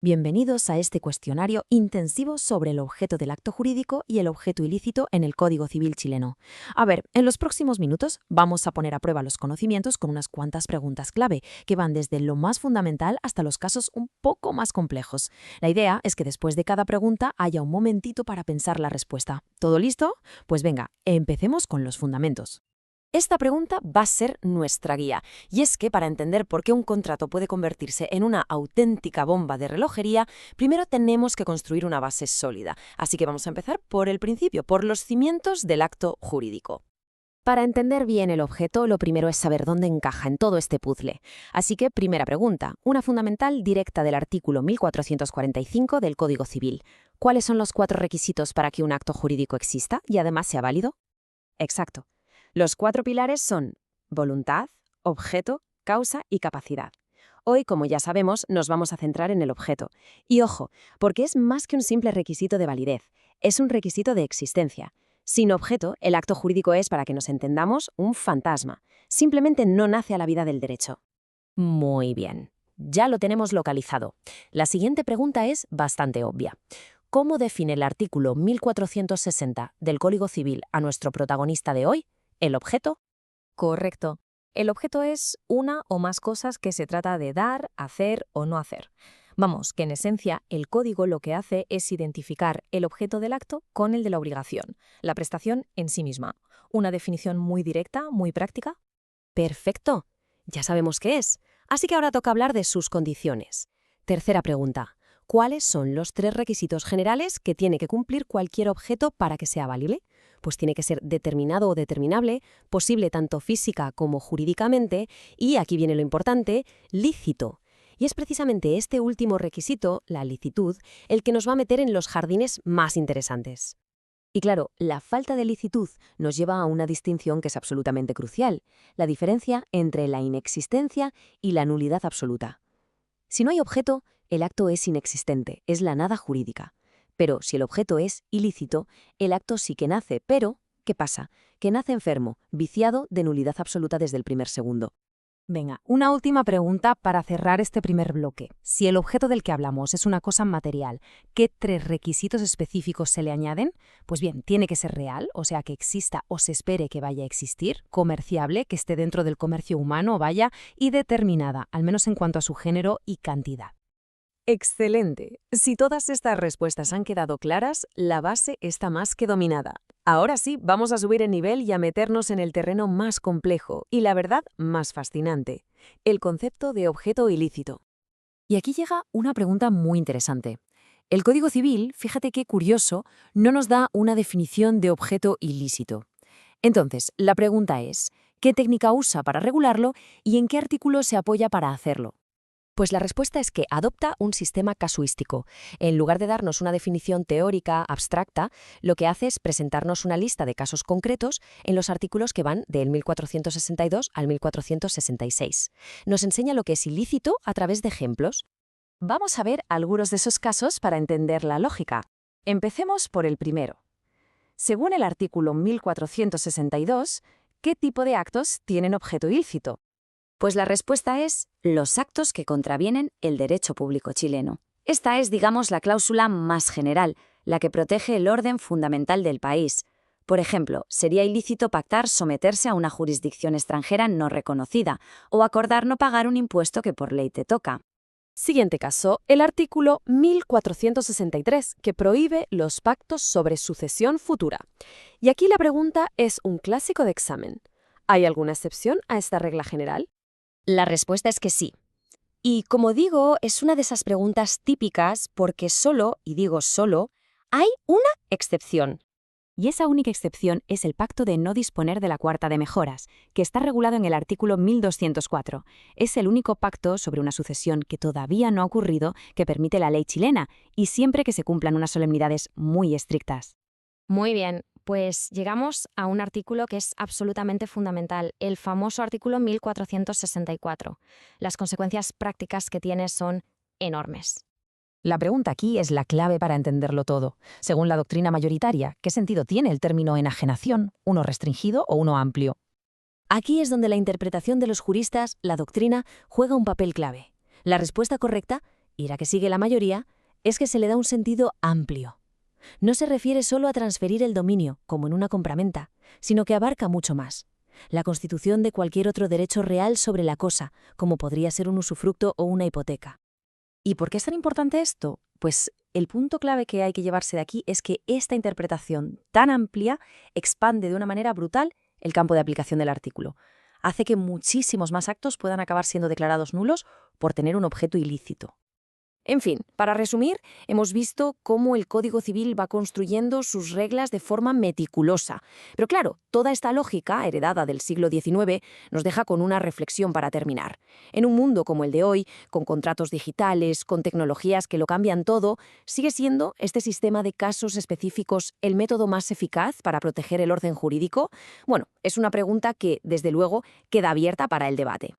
Bienvenidos a este cuestionario intensivo sobre el objeto del acto jurídico y el objeto ilícito en el Código Civil chileno. A ver, en los próximos minutos vamos a poner a prueba los conocimientos con unas cuantas preguntas clave, que van desde lo más fundamental hasta los casos un poco más complejos. La idea es que después de cada pregunta haya un momentito para pensar la respuesta. ¿Todo listo? Pues venga, empecemos con los fundamentos. Esta pregunta va a ser nuestra guía, y es que para entender por qué un contrato puede convertirse en una auténtica bomba de relojería, primero tenemos que construir una base sólida. Así que vamos a empezar por el principio, por los cimientos del acto jurídico. Para entender bien el objeto, lo primero es saber dónde encaja en todo este puzzle. Así que, primera pregunta, una fundamental directa del artículo 1445 del Código Civil. ¿Cuáles son los 4 requisitos para que un acto jurídico exista y además sea válido? Exacto. Los 4 pilares son voluntad, objeto, causa y capacidad. Hoy, como ya sabemos, nos vamos a centrar en el objeto. Y ojo, porque es más que un simple requisito de validez, es un requisito de existencia. Sin objeto, el acto jurídico es, para que nos entendamos, un fantasma. Simplemente no nace a la vida del derecho. Muy bien, ya lo tenemos localizado. La siguiente pregunta es bastante obvia. ¿Cómo define el artículo 1460 del Código Civil a nuestro protagonista de hoy? ¿El objeto? Correcto. El objeto es una o más cosas que se trata de dar, hacer o no hacer. Vamos, que en esencia el código lo que hace es identificar el objeto del acto con el de la obligación, la prestación en sí misma. ¿Una definición muy directa, muy práctica? Perfecto. Ya sabemos qué es. Así que ahora toca hablar de sus condiciones. Tercera pregunta. ¿Cuáles son los 3 requisitos generales que tiene que cumplir cualquier objeto para que sea válido? Pues tiene que ser determinado o determinable, posible tanto física como jurídicamente, y aquí viene lo importante, lícito. Y es precisamente este último requisito, la licitud, el que nos va a meter en los jardines más interesantes. Y claro, la falta de licitud nos lleva a una distinción que es absolutamente crucial, la diferencia entre la inexistencia y la nulidad absoluta. Si no hay objeto, el acto es inexistente, es la nada jurídica. Pero si el objeto es ilícito, el acto sí que nace, pero ¿qué pasa? Que nace enfermo, viciado de nulidad absoluta desde el primer segundo. Venga, una última pregunta para cerrar este primer bloque. Si el objeto del que hablamos es una cosa material, ¿qué 3 requisitos específicos se le añaden? Pues bien, tiene que ser real, o sea, que exista o se espere que vaya a existir, comerciable, que esté dentro del comercio humano, vaya, y determinada, al menos en cuanto a su género y cantidad. Excelente. Si todas estas respuestas han quedado claras, la base está más que dominada. Ahora sí, vamos a subir el nivel y a meternos en el terreno más complejo y, la verdad, más fascinante, el concepto de objeto ilícito. Y aquí llega una pregunta muy interesante. El Código Civil, fíjate qué curioso, no nos da una definición de objeto ilícito. Entonces, la pregunta es, ¿qué técnica usa para regularlo y en qué artículo se apoya para hacerlo? Pues la respuesta es que adopta un sistema casuístico. En lugar de darnos una definición teórica, abstracta, lo que hace es presentarnos una lista de casos concretos en los artículos que van del 1462 al 1466. Nos enseña lo que es ilícito a través de ejemplos. Vamos a ver algunos de esos casos para entender la lógica. Empecemos por el primero. Según el artículo 1462, ¿qué tipo de actos tienen objeto ilícito? Pues la respuesta es los actos que contravienen el derecho público chileno. Esta es, digamos, la cláusula más general, la que protege el orden fundamental del país. Por ejemplo, sería ilícito pactar someterse a una jurisdicción extranjera no reconocida o acordar no pagar un impuesto que por ley te toca. Siguiente caso, el artículo 1463, que prohíbe los pactos sobre sucesión futura. Y aquí la pregunta es un clásico de examen. ¿Hay alguna excepción a esta regla general? La respuesta es que sí. Y como digo, es una de esas preguntas típicas porque solo, y digo solo, hay una excepción. Y esa única excepción es el pacto de no disponer de la cuarta de mejoras, que está regulado en el artículo 1204. Es el único pacto sobre una sucesión que todavía no ha ocurrido que permite la ley chilena, y siempre que se cumplan unas solemnidades muy estrictas. Muy bien, pues llegamos a un artículo que es absolutamente fundamental, el famoso artículo 1464. Las consecuencias prácticas que tiene son enormes. La pregunta aquí es la clave para entenderlo todo. Según la doctrina mayoritaria, ¿qué sentido tiene el término enajenación, uno restringido o uno amplio? Aquí es donde la interpretación de los juristas, la doctrina, juega un papel clave. La respuesta correcta, y la que sigue la mayoría, es que se le da un sentido amplio. No se refiere solo a transferir el dominio, como en una compraventa, sino que abarca mucho más. La constitución de cualquier otro derecho real sobre la cosa, como podría ser un usufructo o una hipoteca. ¿Y por qué es tan importante esto? Pues el punto clave que hay que llevarse de aquí es que esta interpretación tan amplia expande de una manera brutal el campo de aplicación del artículo. Hace que muchísimos más actos puedan acabar siendo declarados nulos por tener un objeto ilícito. En fin, para resumir, hemos visto cómo el Código Civil va construyendo sus reglas de forma meticulosa. Pero claro, toda esta lógica, heredada del siglo XIX, nos deja con una reflexión para terminar. En un mundo como el de hoy, con contratos digitales, con tecnologías que lo cambian todo, ¿sigue siendo este sistema de casos específicos el método más eficaz para proteger el orden jurídico? Bueno, es una pregunta que, desde luego, queda abierta para el debate.